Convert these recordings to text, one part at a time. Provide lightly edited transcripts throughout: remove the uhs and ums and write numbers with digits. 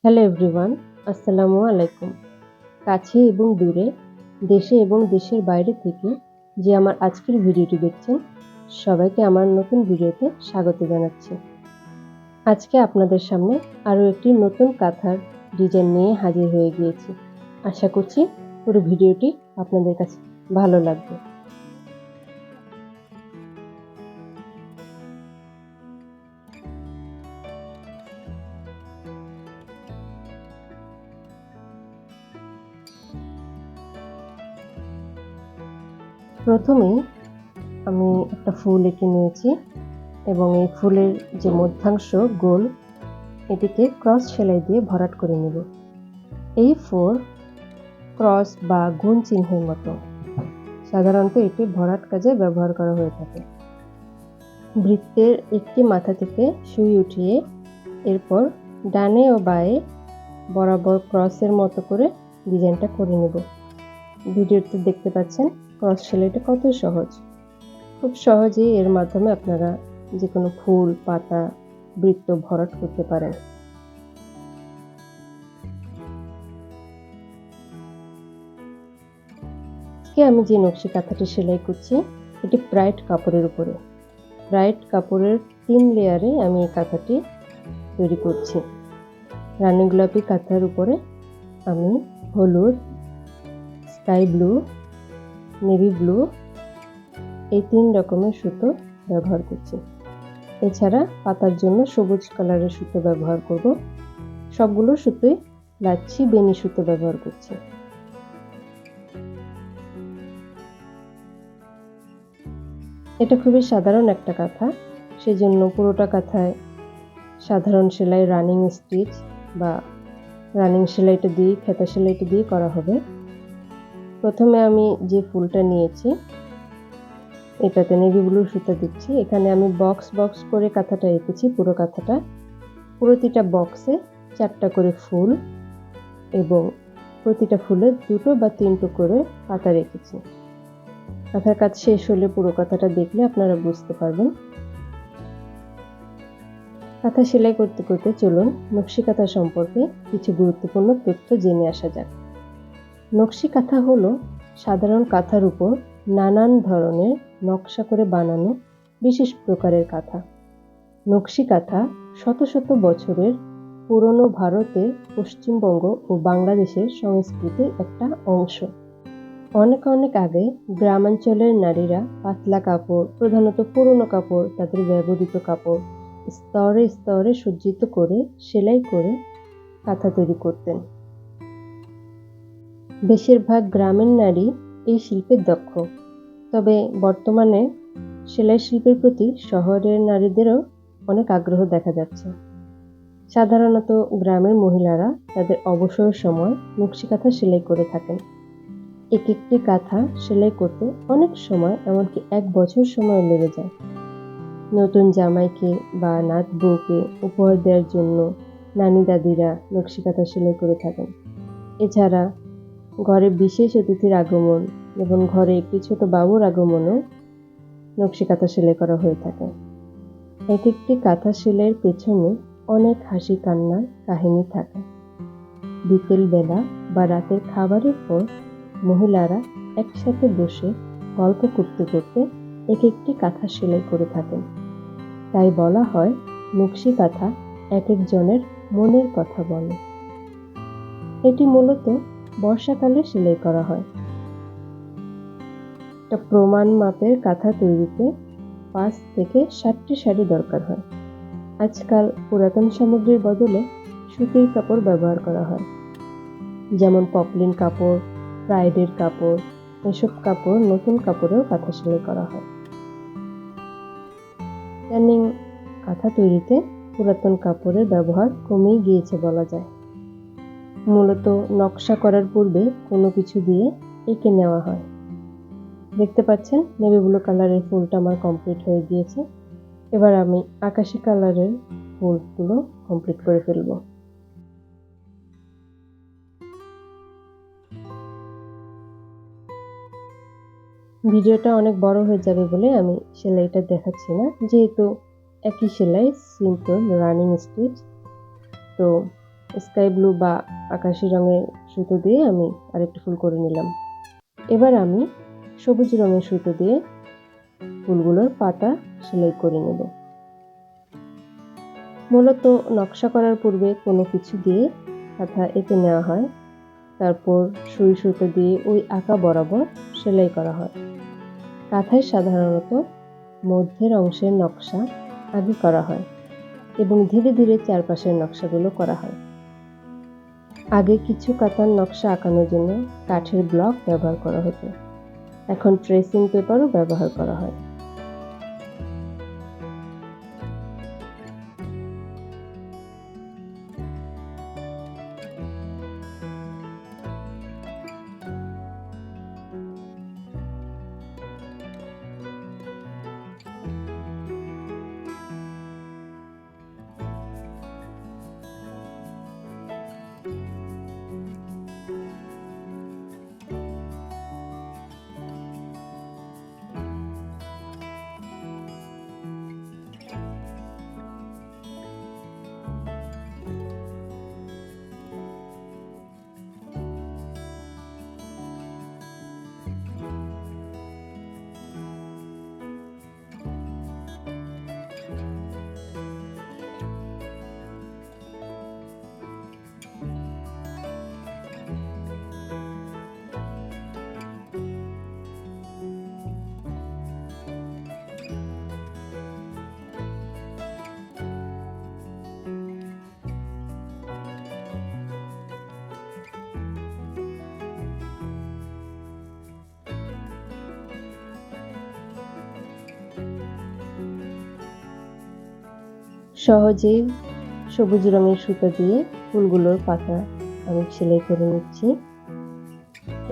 Hello everyone, আসসালামু আলাইকুম। কাছে এবং দূরে, দেশে এবং দেশের বাইরে থেকে যে আমার আজকের ভিডিওটি দেখছেন, সবাইকে আমার নতুন ভিডিওতে স্বাগত জানাচ্ছি। আজকে আপনাদের সামনে আরও একটি নতুন কাঁথার ডিজাইন নিয়ে হাজির হয়ে গিয়েছি। আশা করছি পুরো ভিডিওটি আপনাদের কাছে ভালো লাগবে। প্রথমেই আমি একটা ফুল এঁকে নিয়েছি এবং এই ফুলের যে মধ্যাংশ গোল, এটিকে ক্রস সেলাই দিয়ে ভরাট করে নেব। এই ফোর ক্রস বা গুণ চিহ্নের মতো। সাধারণত এটি ভরাট কাজে ব্যবহার করা হয়ে থাকে। বৃত্তের একটি মাথা থেকে সুই উঠিয়ে এরপর ডানে ও বাঁয়ে বরাবর ক্রসের মতো করে ডিজাইনটা করে নেব। ভিডিওতে দেখতে পাচ্ছেন ক্রস সেলাইটা কত সহজ। খুব সহজেই এর মাধ্যমে আপনারা যে কোনো ফুল, পাতা, বৃত্ত ভরাট করতে পারেন। আজকে আমি যে নকশি কাঁথাটি সেলাই করছি এটি ব্রাইট কাপড়ের উপরে। ব্রাইট কাপড়ের 3 লেয়ারে আমি এই কাঁথাটি তৈরি করছি। রানী গোলাপি কাঁথার উপরে আমি হলুদ, স্কাই ব্লু, নেভি ব্লু এই 3 রকমের সুতো ব্যবহার করছি। এছাড়া পাতার জন্য সবুজ কালারের সুতো ব্যবহার করব। সবগুলো সুতোই লাচ্ছি বেনি সুতো ব্যবহার করছি। এটা খুবই সাধারণ একটা কাঁথা, সেজন্য পুরোটা কাঁথায় সাধারণ সেলাই রানিং স্টিচ বা রানিং সেলাইটা দিয়ে খেতা সেলাইটা দিয়ে করা হবে। প্রথমে আমি যে ফুলটা নিয়েছি এটাতে নেভি ব্লু সুতা দিচ্ছি। এখানে আমি বক্স বক্স করে কাঁথাটা এঁকেছি। পুরো কাঁথাটা প্রতিটা বক্সে 4টা করে ফুল এবং প্রতিটা ফুলে 2টো বা 3টো করে পাতা রেখেছি। কাঁথার কাজ শেষ হলে পুরো কাঁথাটা দেখলে আপনারা বুঝতে পারবেন। কাঁথা সেলাই করতে করতে চলুন নকশি কাঁথা সম্পর্কে কিছু গুরুত্বপূর্ণ তথ্য জেনে আসা যাক। নকশি কাঁথা হলো সাধারণ কাঁথার উপর নানান ধরনের নকশা করে বানানো বিশেষ প্রকারের কাঁথা। নকশি কাঁথা শত শত বছরের পুরনো ভারতের পশ্চিমবঙ্গ ও বাংলাদেশের সংস্কৃতির একটা অংশ। অনেক অনেক আগে গ্রামাঞ্চলের নারীরা পাতলা কাপড়, প্রধানত পুরনো কাপড়, তাদের ব্যবহৃত কাপড় স্তরে স্তরে সজ্জিত করে সেলাই করে কাঁথা তৈরি করতেন। বেশিরভাগ গ্রামের নারী এই শিল্পে দক্ষ, তবে বর্তমানে সেলাই শিল্পের প্রতি শহরের নারীদেরও অনেক আগ্রহ দেখা যাচ্ছে। সাধারণত গ্রামের মহিলারা তাদের অবসর সময় নকশি কাঁথা সেলাই করে থাকেন। এক একটি কাঁথা সেলাই করতে অনেক সময়, এমনকি 1 বছর সময় লেগে যায়। নতুন জামাইকে বা নাত বউকে উপহার দেওয়ার জন্য নানি দাদিরা নকশি কাঁথা সেলাই করে থাকেন। এছাড়া ঘরে বিশেষ অতিথির আগমন এবং ঘরে একটি ছোট বাবুর আগমনও নকশি কাঁথা সেলাই করা হয়ে থাকে। এক একটি কাঁথা সেলাইয়ের পেছনে অনেক হাসি কান্নার কাহিনী থাকে। বিকেল বেলা বা রাতের খাবারের পর মহিলারা একসাথে বসে গল্প করতে করতে এক একটি কাঁথা সেলাই করে থাকেন। তাই বলা হয় নকশি কাঁথা এক একজনের মনের কথা বলে। এটি মূলত বর্ষাকালে সেলাই করা হয়। একটা প্রমাণ মাপের কাঁথা তৈরিতে 5 থেকে 7টি শাড়ি দরকার হয়। আজকাল পুরাতন সামগ্রীর বদলে সুতির কাপড় ব্যবহার করা হয়, যেমন পপলিন কাপড়, প্রাইডের কাপড়। এসব কাপড় নতুন কাপড়েও কাঁথা সেলাই করা হয়। ইদানিং কাঁথা তৈরিতে পুরাতন কাপড়ের ব্যবহার কমেই গিয়েছে বলা যায়। মূলত নকশা করার পূর্বে কোনো কিছু দিয়ে এঁকে নেওয়া হয়। দেখতে পাচ্ছেন নেভি ব্লু কালারের ফুলটা আমার কমপ্লিট হয়ে গিয়েছে। এবার আমি আকাশি কালারের ফুলগুলো কমপ্লিট করে ফেলবো। ভিডিওটা অনেক বড় হয়ে যাবে বলে আমি সেলাইটা দেখাচ্ছি না, যেহেতু একই সেলাই, সিম্পল রানিং স্টিচ। তো স্কাই ব্লু বা আকাশি রঙের সুতো দিয়ে আমি আরেকটি ফুল করে নিলাম। এবার আমি সবুজ রঙের সুতো দিয়ে ফুলগুলোর পাতা সেলাই করে নেব। মূলত নকশা করার পূর্বে কোনো কিছু দিয়ে কাঁথা এঁকে নেওয়া হয়, তারপর সুই সুতো দিয়ে ওই আঁকা বরাবর সেলাই করা হয়। কাঁথায় সাধারণত মধ্যের অংশের নকশা আগে করা হয় এবং ধীরে ধীরে চারপাশের নকশাগুলো করা হয়। আগে কিছু কাঁথার নকশা আঁকানোর জন্য কাঠের ব্লক ব্যবহার করা হতো, এখন ট্রেসিং পেপারও ব্যবহার করা হয়। সহজেই সবুজ রঙের সুতা দিয়ে ফুলগুলোর পাতা আমি সেলাই করে নিচ্ছি।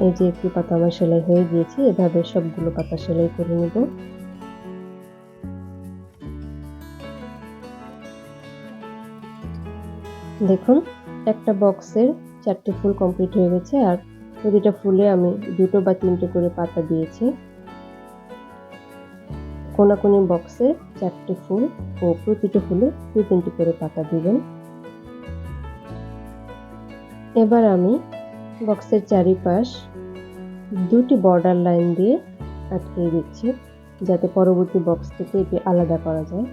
এই যে একটি পাতা আমার সেলাই হয়ে গিয়েছে, এভাবে সবগুলো পাতা সেলাই করে নেব। দেখুন, একটা বক্সের 4টে ফুল কমপ্লিট হয়ে গেছে, আর প্রতিটা ফুলে আমি 2টো বা 3টে করে পাতা দিয়েছি। কোনাকুনি বক্সে 4টে ফুল ও প্রতিটা ফুলে 2-3টে করে পাতা দিবেন। এবার আমি বক্সের চারিপাশ 2টি বর্ডার লাইন দিয়ে আটকিয়ে দিচ্ছি, যাতে পরবর্তী বক্স থেকে এটি আলাদা করা যায়।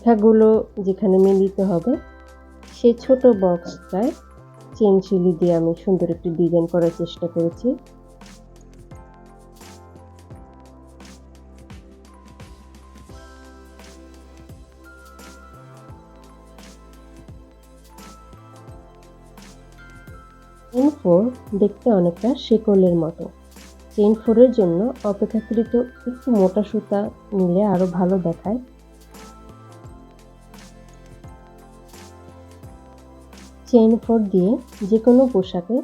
রেখাগুলো যেখানে মিলিত হবে সেই ছোট বক্সটায় চেন শিলি দিয়ে আমি সুন্দর একটি ডিজাইন করার চেষ্টা করেছি। চেইন 4 দেখতে অনেকটা শিকলের মতো। চেইন 4 এর জন্য অপেক্ষাকৃত একটু মোটা সুতা নিলে আরো ভালো দেখায়। চেইন 4 দিয়ে যে কোনো পোশাকে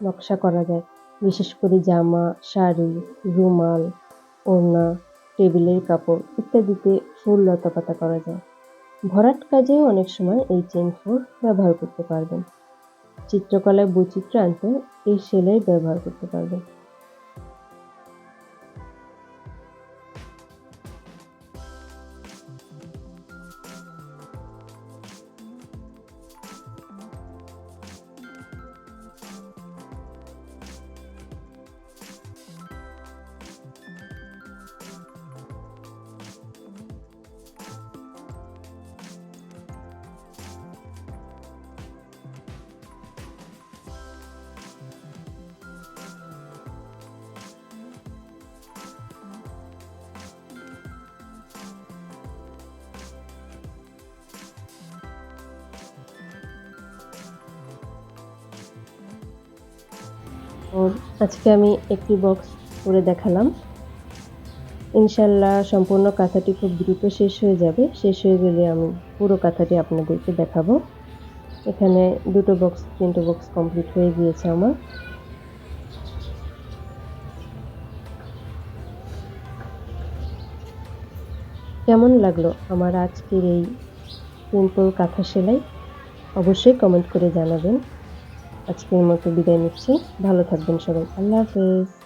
নকশা করা যায়, বিশেষ করে জামা, শাড়ি, রুমাল, ওড়না, টেবিলের কাপড় ইত্যাদিতে ফুল লতাপাতা করা যায়। ভরাট কাজেও অনেক সময় এই চেইন 4 ব্যবহার করতে পারবেন। চিত্রকলায় বৈচিত্র্য আনতে এই সেলাই ব্যবহার করতে পারবেন। আজকে আমি একটি বক্স করে দেখালাম। ইনশাল্লাহ সম্পূর্ণ কাঁথাটি খুব দ্রুত শেষ হয়ে যাবে। শেষ হয়ে গেলে আমি পুরো কাঁথাটি আপনাদেরকে দেখাবো। এখানে 2টো বক্স 3টে বক্স কমপ্লিট হয়ে গিয়েছে আমার। কেমন লাগলো আমার আজকের এই সিম্পল কাঁথা সেলাই? অবশ্যই কমেন্ট করে জানাবেন। আজকের মতো বিদায় নিচ্ছি। ভালো থাকবেন সবাই। আল্লাহ হাফেজ।